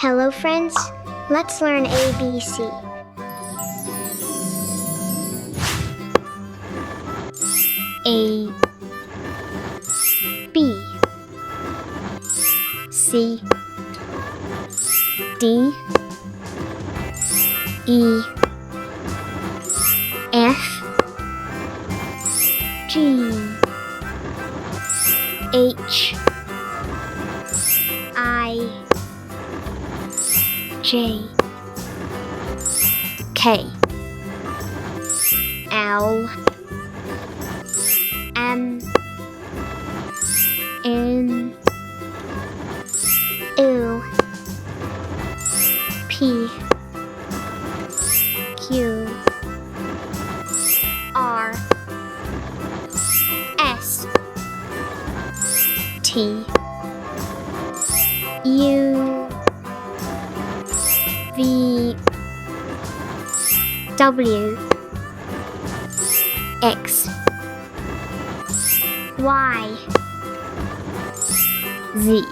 Hello friends, let's learn ABC. A B C D E F G H I J K L M N O P Q R S T U V W X Y Z